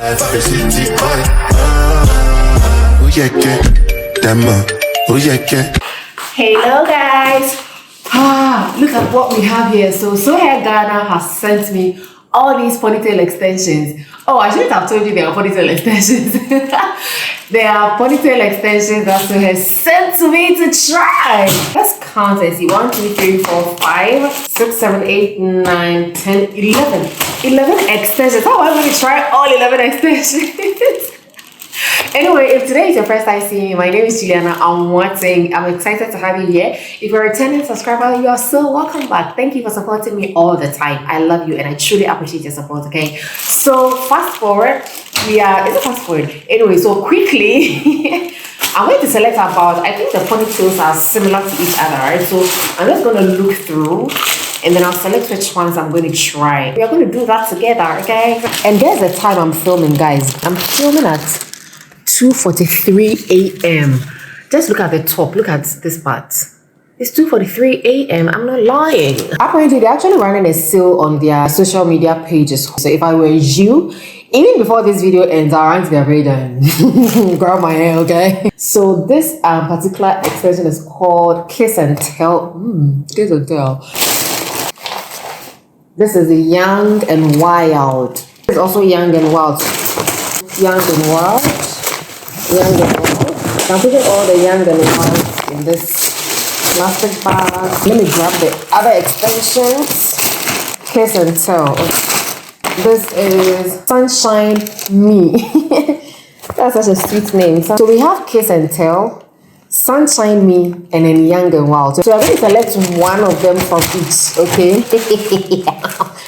life of a city boy. Oh yeah, yeah, demo. Oh yeah, yeah. Hello guys. Look at what we have here. So Hair Ghana has sent me all these ponytail extensions. Oh, I shouldn't have told you they are ponytail extensions. They are ponytail extensions that So has sent to me to try. Let's count and see. 1, 2, 3, 4, 5, 6, 7, 8, 9, 10, 11. 11 extensions. How am I going to try all 11 extensions? Anyway, if today is your first time seeing me, my name is Juliana. I'm excited to have you here. If you're a returning subscriber, you are so welcome back. Thank you for supporting me all the time. I love you and I truly appreciate your support, okay? So fast forward, is it fast forward? Anyway, so quickly, I'm going to select about, I think the ponytails are similar to each other, right? So I'm just going to look through and then I'll select which ones I'm going to try. We are going to do that together, okay? And there's the time I'm filming, guys. I'm filming at 2:43 a.m. Just look at the top. Look at this part. It's 2:43 a.m. I'm not lying. Apparently, they're actually running a sale on their social media pages. So if I were you, even before this video ends, I'll run to their page and grab my hair, okay? So this particular extension is called Kiss and Tell. Kiss and Tell. This is Young and Wild. It's also Young and Wild. Young and Wild. Young and Wild. I'm putting all the Young and Wild in this plastic bag. Let me grab the other extensions. Kiss and Tell. This is Sunshine Me. That's such a sweet name. So we have Kiss and Tell, Sunshine Me, and then Young and Wild. So I'm going to select one of them from each, okay?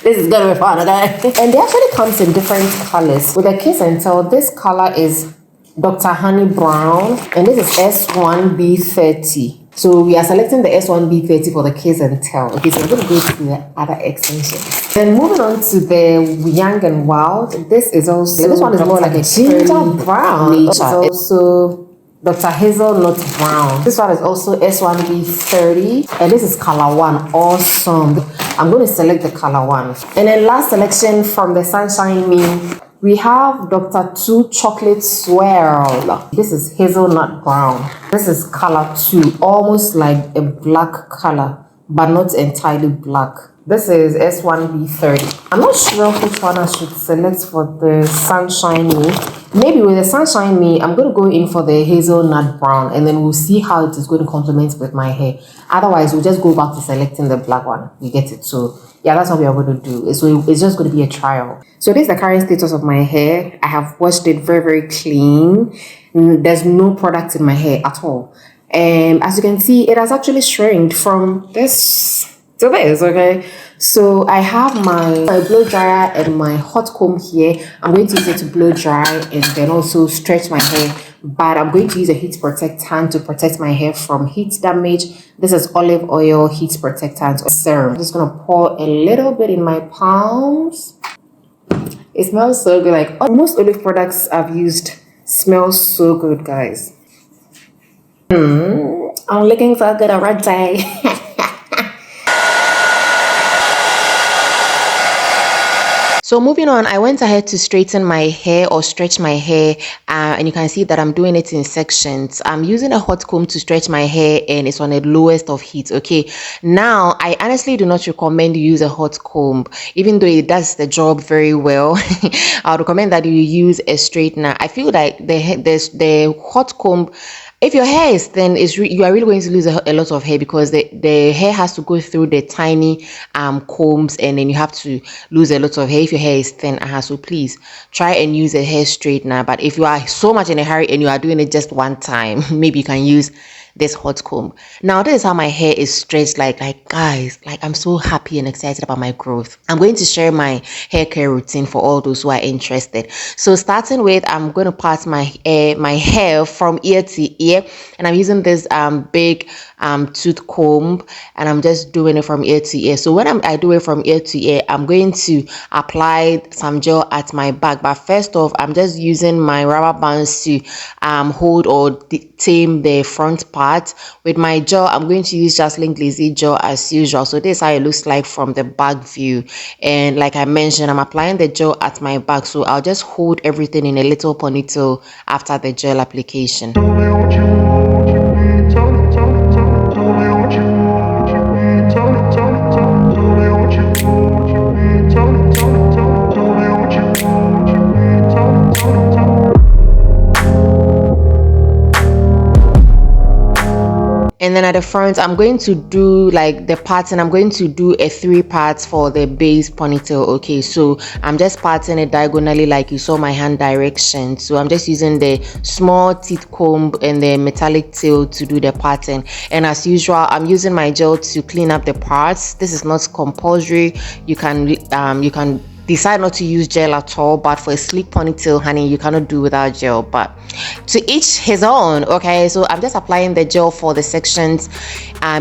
This is gonna be fun, okay? And they actually comes in different colors. With the Kiss and Tell, this color is Dr. Honey Brown, and this is S1B30. So we are selecting the S1B30 for the Kiss and Tell. Okay, so we're gonna go to the other extensions. Then moving on to the Young and Wild, this one is more like a ginger brown. It's also Dr. Hazelnut Brown. This one is also S1B30, and this is color 1. Awesome. I'm going to select the color 1. And then last selection from the Sunshine Me, we have Dr. 2 Chocolate Swirl. This is Hazelnut Brown. This is color 2, almost like a black color, but not entirely black. This is S1B30. I'm not sure which one I should select for the Sunshine Me. Maybe with the Sunshine Me, I'm going to go in for the Hazelnut Brown, and then we'll see how it is going to complement with my hair. Otherwise, we'll just go back to selecting the black one. You get it? So yeah, that's what we are going to do. So it's just going to be a trial. So this is the current status of my hair. I have washed it very, very clean. There's no product in my hair at all. And as you can see, it has actually shrinked from this to this, okay? So I have my blow dryer and my hot comb here. I'm going to use it to blow dry and then also stretch my hair. But I'm going to use a heat protectant to protect my hair from heat damage. This is olive oil heat protectant serum. I'm just going to pour a little bit in my palms. It smells so good. Like most olive products I've used smell so good, guys. I'm looking so good already. So moving on, I went ahead to straighten my hair or stretch my hair, and you can see that I'm doing it in sections. I'm using a hot comb to stretch my hair, and it's on the lowest of heat. Okay, now I honestly do not recommend you use a hot comb, even though it does the job very well. I would recommend that you use a straightener. I feel like the hot comb, if your hair is thin, you are really going to lose a lot of hair, because the hair has to go through the tiny combs, and then you have to lose a lot of hair if your hair is thin. So please try and use a hair straightener. But if you are so much in a hurry and you are doing it just one time, maybe you can use this hot comb. Now this is how my hair is stretched. Like guys, like I'm so happy and excited about my growth. I'm going to share my hair care routine for all those who are interested. So starting with, I'm going to part my hair from ear to ear, and I'm using this big tooth comb, and I'm just doing it from ear to ear. So when I do it from ear to ear, I'm going to apply some gel at my back. But first off, I'm just using my rubber bands to hold or tame the front part part. With my gel, I'm going to use Jocelyn Glazy gel as usual. So this is how it looks like from the back view. And like I mentioned, I'm applying the gel at my back, so I'll just hold everything in a little ponytail after the gel application. And then at the front, I'm going to do like the pattern. I'm going to do a 3 parts for the base ponytail. Okay, so I'm just parting it diagonally like you saw my hand direction. So I'm just using the small teeth comb and the metallic tail to do the pattern. And as usual, I'm using my gel to clean up the parts. This is not compulsory. You can decide not to use gel at all, but for a sleek ponytail, honey, you cannot do without gel. But to each his own. Okay, so I'm just applying the gel for the sections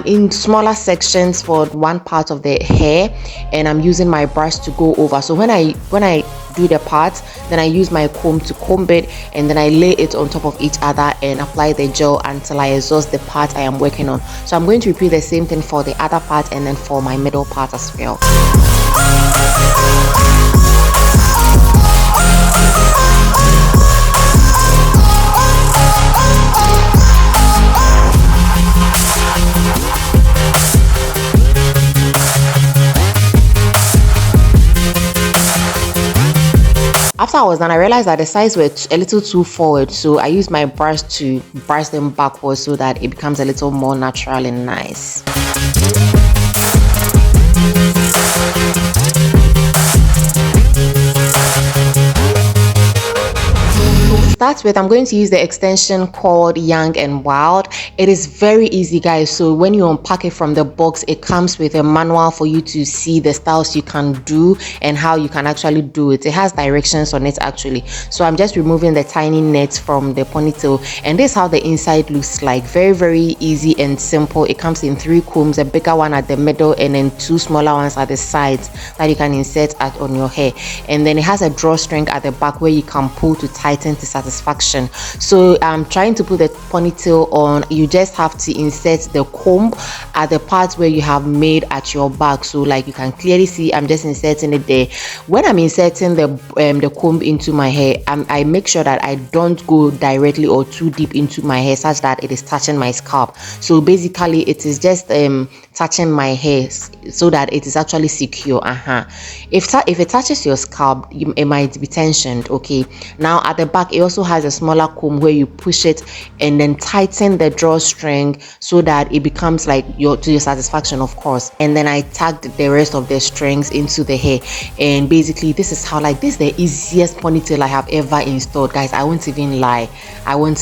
in smaller sections for one part of the hair, and I'm using my brush to go over. So when I do the parts, then I use my comb to comb it, and then I lay it on top of each other and apply the gel until I exhaust the part I am working on. So I'm going to repeat the same thing for the other part and then for my middle part as well. After I was done, I realized that the sides were a little too forward, so I used my brush to brush them backwards so that it becomes a little more natural and nice. Start with, I'm going to use the extension called Young and Wild. It is very easy, guys. So when you unpack it from the box, it comes with a manual for you to see the styles you can do and how you can actually do it. It has directions on it actually. So I'm just removing the tiny net from the ponytail, and this is how the inside looks like. Very, very easy and simple. It comes in 3 combs, a bigger one at the middle and then 2 smaller ones at the sides that you can insert on your hair. And then it has a drawstring at the back where you can pull to tighten to satisfaction. So I'm trying to put the ponytail on. You just have to insert the comb at the part where you have made at your back. So like you can clearly see, I'm just inserting it there. When I'm inserting the comb into my hair, I make sure that I don't go directly or too deep into my hair such that it is touching my scalp. So basically it is just touching my hair so that it is actually secure. If it touches your scalp, it might be tensioned. Okay, now at the back it also has a smaller comb where you push it and then tighten the drawstring so that it becomes like to your satisfaction, of course. And then I tagged the rest of the strings into the hair, and basically this is how, like, this is the easiest ponytail I have ever installed, guys. I won't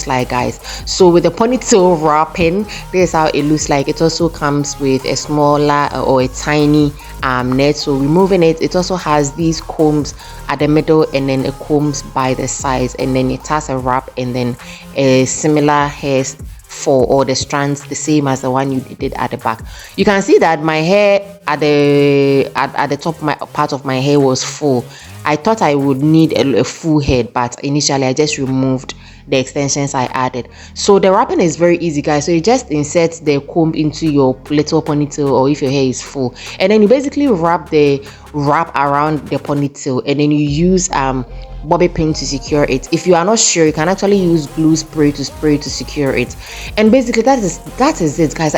lie, guys. So with the ponytail wrapping, this is how it looks like. It also comes with a smaller or a tiny net. So removing it, it also has these combs at the middle and then a combs by the sides, and then it has a wrap and then a similar hair for all the strands, the same as the one you did at the back. You can see that my hair at the top part of my hair was full. I thought I would need a full head, but initially I just removed the extensions I added. So the wrapping is very easy, guys. So you just insert the comb into your little ponytail, or if your hair is full, and then you basically wrap around the ponytail, and then you use bobby pin to secure it. If you are not sure, you can actually use glue spray to secure it. And basically that is it, guys.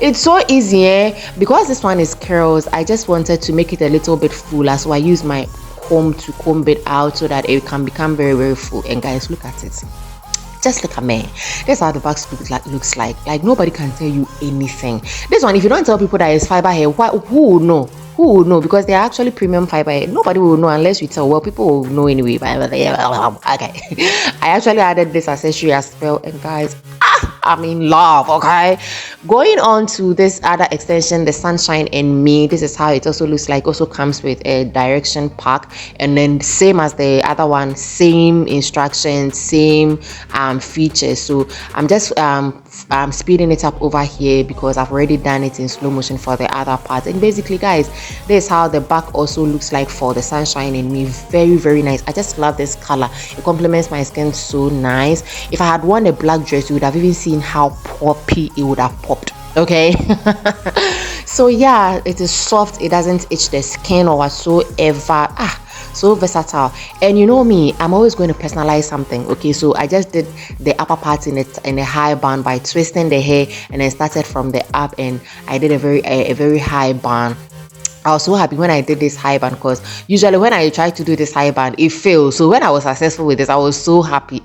It's so easy, because this one is curls. I just wanted to make it a little bit fuller, so I use my comb to comb it out so that it can become very, very full. And guys, look at it. Just look at me. That's how the back looks like. Like, nobody can tell you anything. This one, if you don't tell people that it's fiber hair, who will know? Who will know? Because they're actually premium fiber hair. Nobody will know unless you tell. Well, people will know anyway. Okay. I actually added this accessory as well, and guys, I'm in love. Okay, going on to this other extension, the Sunshine and Me. This is how it also looks like. Also comes with a direction pack, and then same as the other one, same instructions, same features. So I'm just speeding it up over here because I've already done it in slow motion for the other part. And basically guys, this is how the back also looks like for the sunshine in me. Very, very nice. I just love this color. It complements my skin so nice. If I had worn a black dress, you would have even seen how poppy it would have popped. Okay. So yeah, it is soft, it doesn't itch the skin or whatsoever. So versatile. And you know me, I'm always going to personalize something. Okay, so I just did the upper part in a high bun by twisting the hair, and then started from the up, and I did a very high bun. I was so happy when I did this high band, because usually when I try to do this high band, it fails. So when I was successful with this, I was so happy.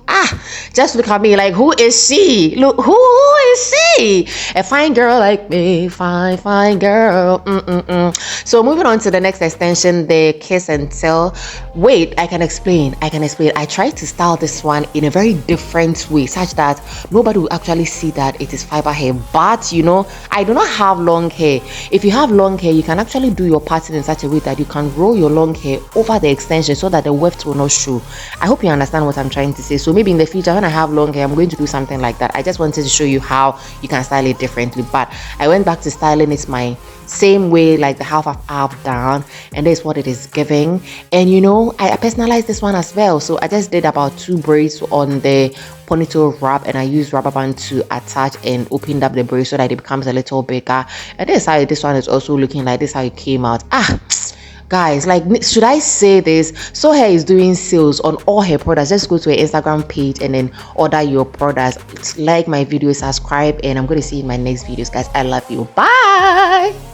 Just look at me, like, who is she? Look, who is she? A fine girl like me, fine girl. So moving on to the next extension, the kiss and tell. Wait, I can explain. I tried to style this one in a very different way, such that nobody will actually see that it is fiber hair. But you know, I do not have long hair. If you have long hair, you can actually do your pattern in such a way that you can roll your long hair over the extension so that the weft will not show. I hope you understand what I'm trying to say. So maybe in the future when I have long hair, I'm going to do something like that. I just wanted to show you how you can style it differently, but I went back to styling it my same way, like the half up down, and this is what it is giving. And you know, I personalized this one as well. So I just did about 2 braids on the ponytail wrap, and I used rubber band to attach and opened up the braid so that it becomes a little bigger. And this is how this one is also looking like. This is how it came out. Guys, like, should I say this? So Hair is doing sales on all her products. Just go to her Instagram page and then order your products. Like my video, subscribe, and I'm going to see you in my next videos, guys. I love you. Bye.